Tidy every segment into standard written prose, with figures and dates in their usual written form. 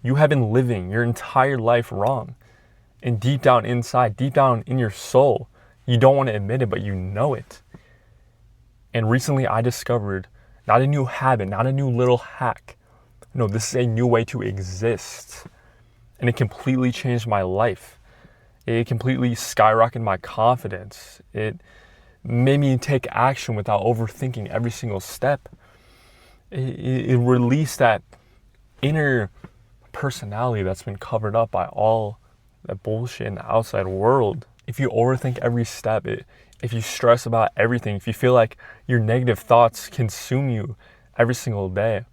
You have been living your entire life wrong. And deep down inside, deep down in your soul, you don't want to admit it, but you know it. And recently I discovered not a new habit, not a new little hack. No, this is a new way to exist. And it completely changed my life. It completely skyrocketed my confidence. It made me take action without overthinking every single step. It released that inner personality that's been covered up by all that bullshit in the outside world. If you overthink every step, if you stress about everything, if you feel like your negative thoughts consume you every single day,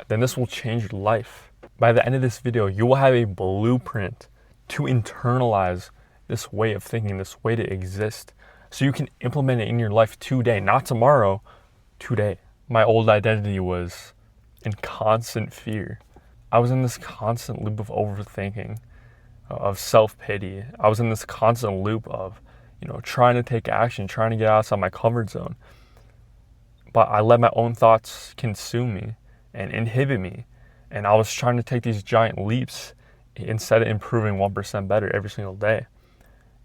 then this will change your life. By the end of this video, you will have a blueprint to internalize this way of thinking, this way to exist, so you can implement it in your life today, not tomorrow, today. My old identity was in constant fear. I was in this constant loop of overthinking, of self-pity. I was in this constant loop of, trying to take action, trying to get outside my comfort zone. But I let my own thoughts consume me and inhibit me. And I was trying to take these giant leaps instead of improving 1% better every single day,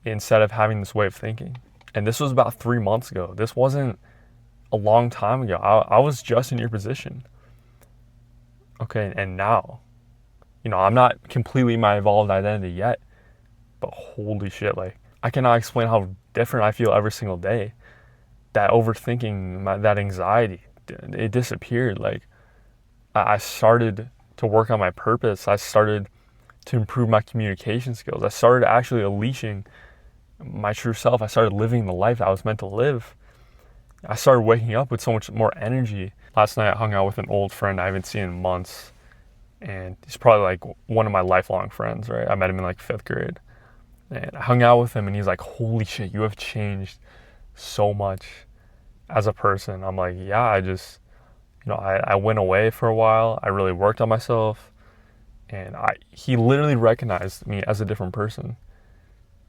instead of having this way of thinking. And this was about 3 months ago. This wasn't a long time ago. I was just in your position. Okay, and now, I'm not completely my evolved identity yet, but holy shit, I cannot explain how different I feel every single day. That overthinking, that anxiety, it disappeared. I started to work on my purpose. I started to improve my communication skills. I started actually unleashing my true self. I started living the life that I was meant to live. I started waking up with so much more energy. Last night I hung out with an old friend I haven't seen in months, and he's probably one of my lifelong friends, right? I met him in 5th grade, and I hung out with him, and he's like, holy shit, you have changed so much as a person. I'm like, yeah, I went away for a while. I really worked on myself, and he literally recognized me as a different person.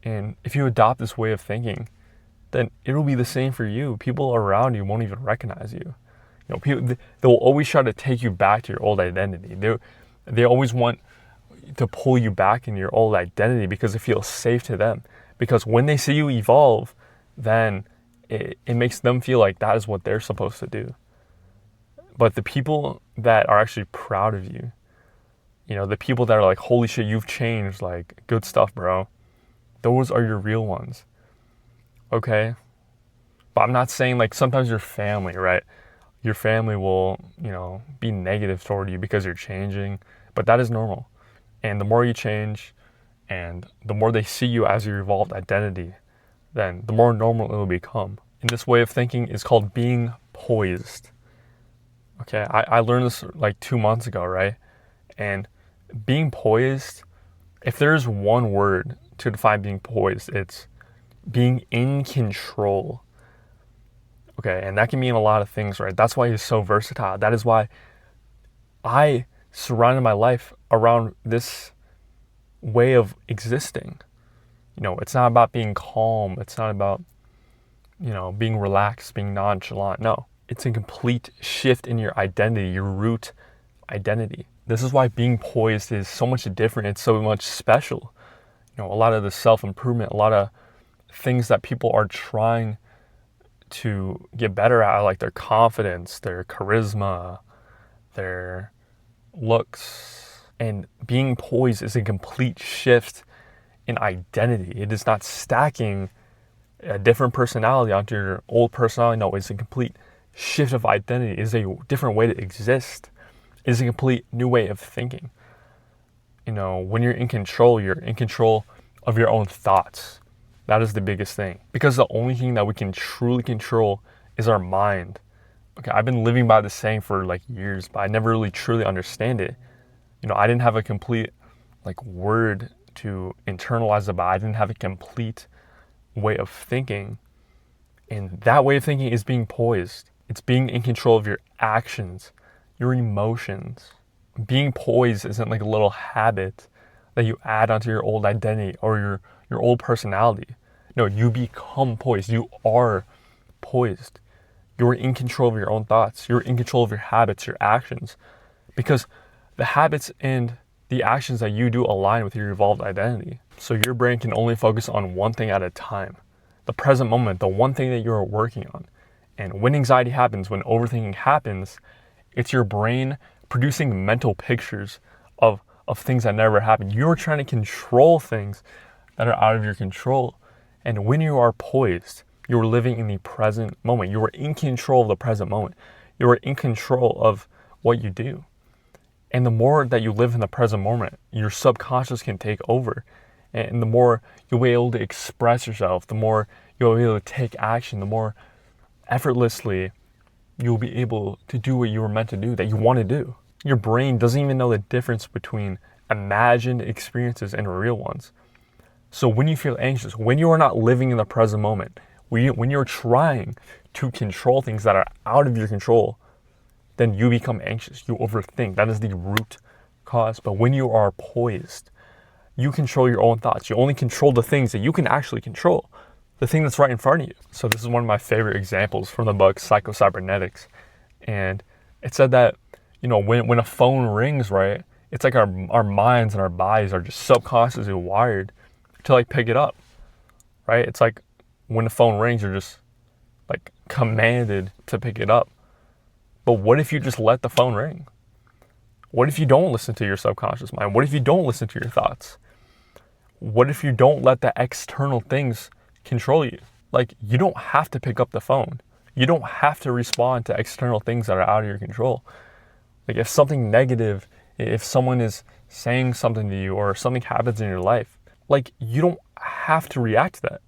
And if you adopt this way of thinking, then it'll be the same for you. People around you won't even recognize you. People, they will always try to take you back to your old identity. They always want to pull you back in your old identity because it feels safe to them. Because when they see you evolve, then it makes them feel like that is what they're supposed to do. But the people that are actually proud of you, the people that are like, holy shit, you've changed, good stuff, bro. Those are your real ones. Okay? But I'm not saying sometimes your family, right? Your family will, be negative toward you because you're changing, but that is normal. And the more you change and the more they see you as your evolved identity, then the more normal it will become. And this way of thinking is called being poised. Okay, I learned this 2 months ago, right? And being poised, if there's one word to define being poised, it's being in control. Okay, and that can mean a lot of things, right? That's why he's so versatile. That is why I surrounded my life around this way of existing. It's not about being calm. It's not about, being relaxed, being nonchalant. No, it's a complete shift in your identity, your root identity. This is why being poised is so much different. It's so much special. A lot of the self-improvement, a lot of things that people are trying to get better at, like their confidence, their charisma, their looks. And being poised is a complete shift in identity. It is not stacking a different personality onto your old personality. No, it's a complete shift of identity. It is a different way to exist. It is a complete new way of thinking. When you're in control of your own thoughts. That is the biggest thing. Because the only thing that we can truly control is our mind. Okay, I've been living by this saying for years, but I never really truly understand it. I didn't have a complete word to internalize about. I didn't have a complete way of thinking. And that way of thinking is being poised. It's being in control of your actions, your emotions. Being poised isn't a little habit that you add onto your old identity or your old personality. No, you become poised. You are poised. You're in control of your own thoughts. You're in control of your habits, your actions. Because the habits and the actions that you do align with your evolved identity. So your brain can only focus on one thing at a time. The present moment, the one thing that you're working on. And when anxiety happens, when overthinking happens, it's your brain producing mental pictures of things that never happened. You're trying to control things that are out of your control. And when you are poised, you're living in the present moment. You are in control of the present moment. You are in control of what you do. And the more that you live in the present moment, your subconscious can take over. And the more you'll be able to express yourself, the more you'll be able to take action, the more effortlessly you'll be able to do what you were meant to do, that you want to do. Your brain doesn't even know the difference between imagined experiences and real ones. So when you feel anxious, when you are not living in the present moment, when you're trying to control things that are out of your control, then you become anxious. You overthink. That is the root cause. But when you are poised, you control your own thoughts. You only control the things that you can actually control, the thing that's right in front of you. So this is one of my favorite examples from the book Psycho-Cybernetics. And it said that, when a phone rings, right, it's like our minds and our bodies are just subconsciously wired to pick it up, right? It's like when the phone rings, you're just commanded to pick it up. But what if you just let the phone ring? What if you don't listen to your subconscious mind? What if you don't listen to your thoughts? What if you don't let the external things control you? You don't have to pick up the phone. You don't have to respond to external things that are out of your control. If something negative, if someone is saying something to you or something happens in your life, you don't have to react to that.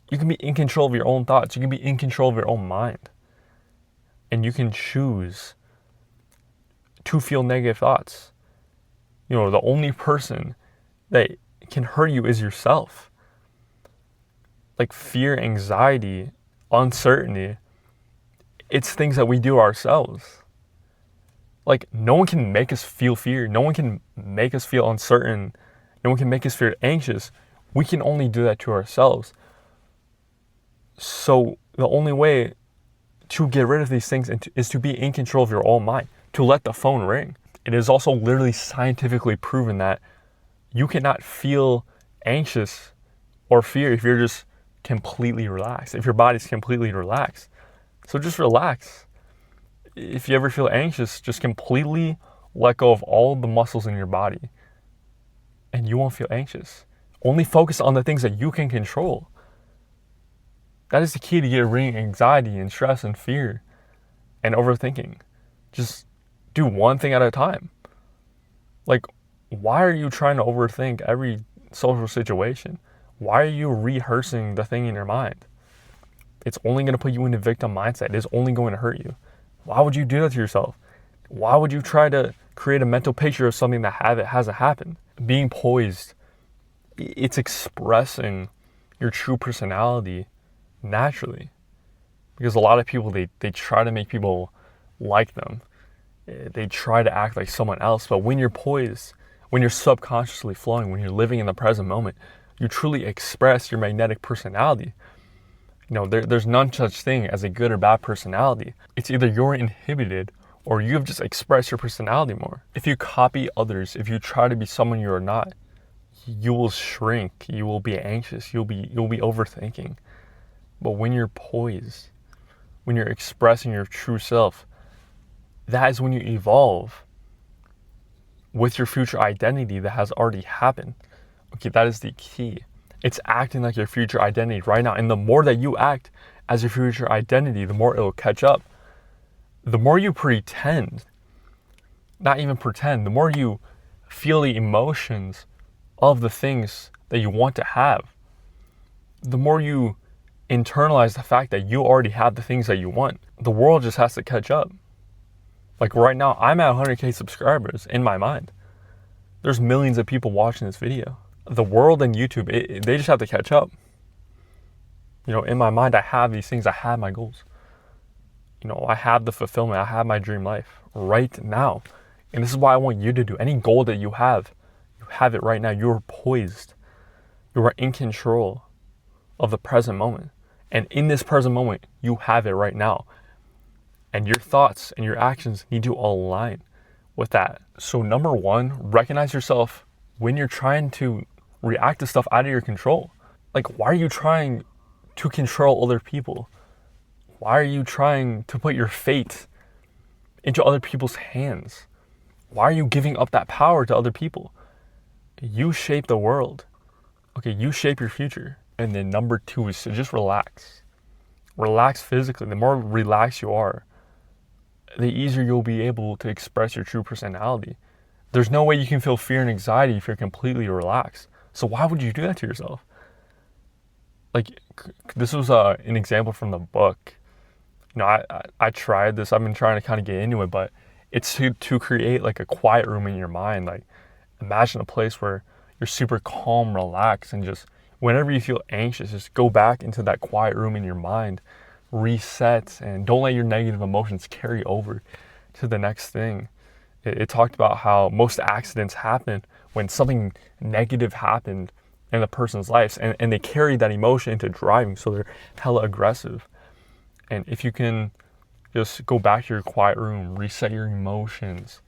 You can be in control of your own thoughts. You can be in control of your own mind. And you can choose to feel negative thoughts. The only person that can hurt you is yourself. Fear, anxiety, uncertainty, it's things that we do ourselves. No one can make us feel fear. No one can make us feel uncertain. No one can make us feel anxious. We can only do that to ourselves. So the only way to get rid of these things is to be in control of your own mind, to let the phone ring. It is also literally scientifically proven that you cannot feel anxious or fear if you're just completely relaxed, if your body's completely relaxed. So just relax. If you ever feel anxious, just completely let go of all the muscles in your body and you won't feel anxious. Only focus on the things that you can control. That is the key to get rid of anxiety and stress and fear and overthinking. Just do one thing at a time. Why are you trying to overthink every social situation? Why are you rehearsing the thing in your mind? It's only going to put you in a victim mindset. It is only going to hurt you. Why would you do that to yourself? Why would you try to create a mental picture of something that hasn't happened? Being poised, it's expressing your true personality naturally. Because a lot of people, they try to make people like them. They try to act like someone else. But when you're poised, when you're subconsciously flowing, when you're living in the present moment, you truly express your magnetic personality. There's none such thing as a good or bad personality. It's either you're inhibited or you've just expressed your personality more. If you copy others, if you try to be someone you are not, you will shrink. You will be anxious. You'll be overthinking. But when you're poised, when you're expressing your true self, that is when you evolve with your future identity that has already happened. Okay, that is the key. It's acting like your future identity right now. And the more that you act as your future identity, the more it will catch up. The more you pretend, not even pretend, the more you feel the emotions of the things that you want to have, the more you internalize the fact that you already have the things that you want. The world just has to catch up. Right now, I'm at 100K subscribers in my mind. There's millions of people watching this video. The world and YouTube, they just have to catch up. In my mind, I have these things. I have my goals. I have the fulfillment. I have my dream life right now. And this is why I want you to do. Any goal that you have it right now. You're poised. You are in control of the present moment. And in this present moment, you have it right now. And your thoughts and your actions need to align with that. So number one, recognize yourself when you're trying to react to stuff out of your control. Like, why are you trying to control other people? Why are you trying to put your fate into other people's hands? Why are you giving up that power to other people? You shape the world. Okay, you shape your future. And then number two is to just relax. Relax physically. The more relaxed you are, the easier you'll be able to express your true personality. There's no way you can feel fear and anxiety if you're completely relaxed. So why would you do that to yourself? Like, this was an example from the book. You know, I tried this. I've been trying to kind of get into it, but it's to create like a quiet room in your mind. Like, imagine a place where you're super calm, relaxed, and just whenever you feel anxious, just go back into that quiet room in your mind, reset, and don't let your negative emotions carry over to the next thing. It talked about how most accidents happen when something negative happened in the person's life, and they carry that emotion into driving, so they're hella aggressive. And if you can just go back to your quiet room, reset your emotions,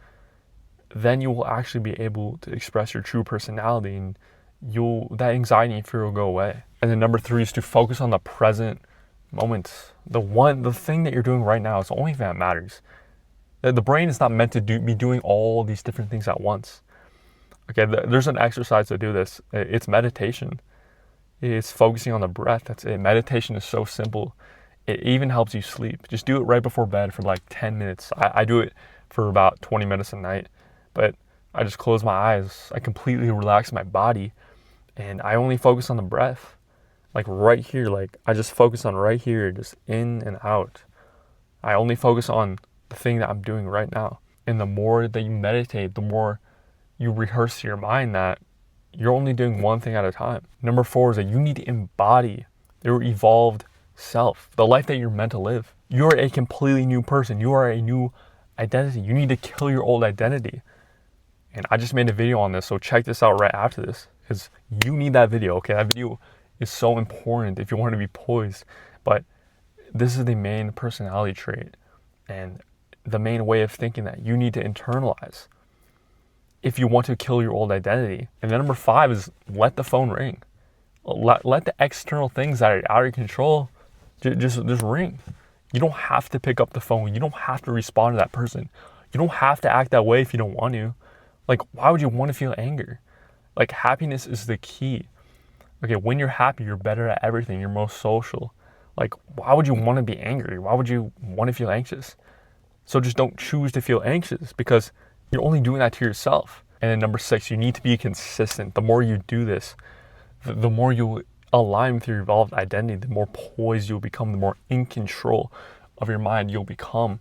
then you will actually be able to express your true personality, and that anxiety and fear will go away. And then number three is to focus on the present moment. The thing that you're doing right now is the only thing that matters. The brain is not meant to be doing all these different things at once. Okay, there's an exercise to do this. It's meditation. It's focusing on the breath. That's it. Meditation is so simple. It even helps you sleep. Just do it right before bed for like 10 minutes. I do it for about 20 minutes a night. But I just close my eyes. I completely relax my body. And I only focus on the breath. Like right here. Like I just focus on right here. Just in and out. I only focus on the thing that I'm doing right now. And the more that you meditate, the more you rehearse to your mind that you're only doing one thing at a time. Number four is that you need to embody your evolved self, the life that you're meant to live. You're a completely new person. You are a new identity. You need to kill your old identity. And I just made a video on this, so check this out right after this, because you need that video, okay? That video is so important if you want to be poised. But this is the main personality trait and the main way of thinking that you need to internalize if you want to kill your old identity. And then number five is let the phone ring. Let the external things that are out of your control just ring. You don't have to pick up the phone. You don't have to respond to that person. You don't have to act that way if you don't want to. Like, why would you want to feel anger? Like, happiness is the key. Okay, when you're happy, you're better at everything. You're most social. Like, why would you want to be angry? Why would you want to feel anxious? So just don't choose to feel anxious, because you're only doing that to yourself. And then number six, you need to be consistent. The more you do this, the more you align with your evolved identity, the more poised you'll become, the more in control of your mind you'll become.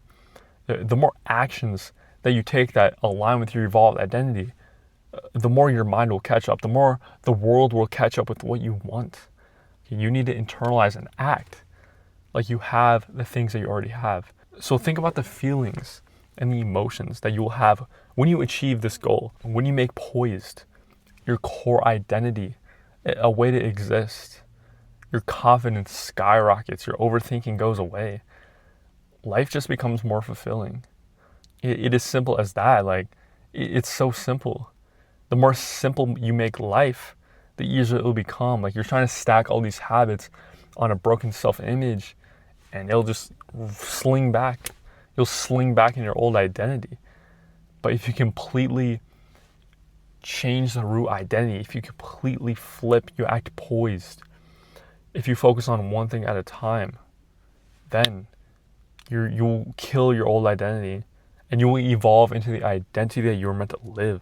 The more actions that you take that align with your evolved identity, the more your mind will catch up, the more the world will catch up with what you want. You need to internalize and act like you have the things that you already have. So think about the feelings and the emotions that you will have when you achieve this goal, when you make poised your core identity a way to exist. Your confidence skyrockets, your overthinking goes away. Life just becomes more fulfilling. It is simple as that. Like, it's so simple. The more simple you make life, the easier it will become. Like, you're trying to stack all these habits on a broken self-image, and it'll just sling back. You'll sling back in your old identity. But if you completely change the root identity, if you completely flip, you act poised, if you focus on one thing at a time, then you'll kill your old identity and you will evolve into the identity that you were meant to live.